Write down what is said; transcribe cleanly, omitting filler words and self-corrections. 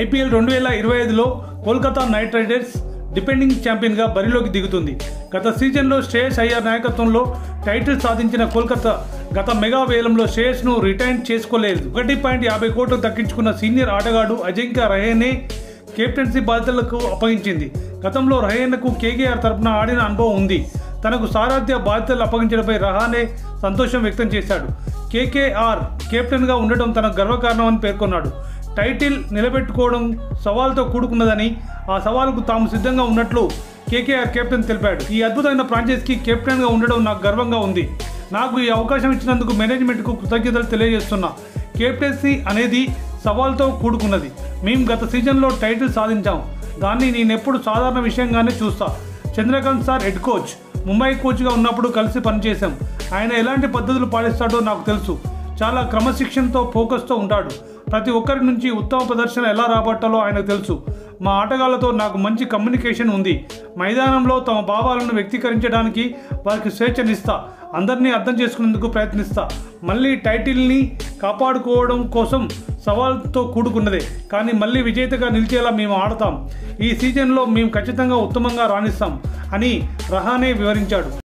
IPL 2025లో Kolkata Knight Riders defending ఛాంపియన్గా బరిలోకి దిగుతుంది. గత సీజన్లో శ్రేయస్ అయ్యర్ నాయకత్వంలో టైటిల్ సాధించిన కోల్కతా గత మెగా వేలంలో శ్రేయస్ను రిటైన్ చేసుకోలేదు. 1.50 కోట్లు దక్కించుకున్న సీనియర్ ఆటగాడు అజింక్య రహానే కెప్టెన్సీ బాధ్యతలకు అప్పగించింది. గతంలో రహానేకు కేకేఆర్ తరపున ఆడిన అనుభవం ఉంది. తనకు సారథ్య బాధ్యతలు అప్పగించడంపై రహానే సంతోషం వ్యక్తం చేశాడు. కేకేఆర్ కెప్టెన్గా ఉండటం తనకు గర్వకారణమని పేర్కొన్నాడు. టైటిల్ నిలబెట్టుకోవడం సవాల్తో కూడుకున్నదని, ఆ సవాలుకు తాము సిద్ధంగా ఉన్నట్లు కేకేఆర్ కెప్టెన్ తెలిపాడు. ఈ అద్భుతమైన ఫ్రాంచైజీకి కెప్టెన్గా ఉండడం నాకు గర్వంగా ఉంది. నాకు ఈ అవకాశం ఇచ్చినందుకు మేనేజ్మెంట్కు కృతజ్ఞతలు తెలియజేస్తున్నా. కెప్టెన్సీ అనేది సవాల్తో కూడుకున్నది. మేము గత సీజన్లో టైటిల్ సాధించాం. దాన్ని నేనెప్పుడు సాధారణ విషయంగానే చూస్తా. Chandrakant sir head coach, Mumbai కోచ్గా ఉన్నప్పుడు కలిసి పనిచేశాం. ఆయన ఎలాంటి పద్ధతులు పాటిస్తాడో నాకు తెలుసు. చాలా క్రమశిక్షణతో ఫోకస్తో ఉంటాడు. ప్రతి ఒక్కరి నుంచి ఉత్తమ ప్రదర్శన ఎలా రాబట్టాలో ఆయనకు తెలుసు. మా ఆటగాళ్లతో నాకు మంచి కమ్యూనికేషన్ ఉంది. మైదానంలో తమ భావాలను వ్యక్తీకరించడానికి వారికి స్వేచ్ఛనిస్తా. అందరినీ అర్థం చేసుకునేందుకు ప్రయత్నిస్తా. మళ్ళీ టైటిల్ని కాపాడుకోవడం కోసం సవాల్తో కూడుకున్నదే, కానీ మళ్ళీ విజేతగా నిలిచేలా మేము ఆడతాం. ఈ సీజన్లో మేము ఖచ్చితంగా ఉత్తమంగా రాణిస్తాం అని రహానే వివరించాడు.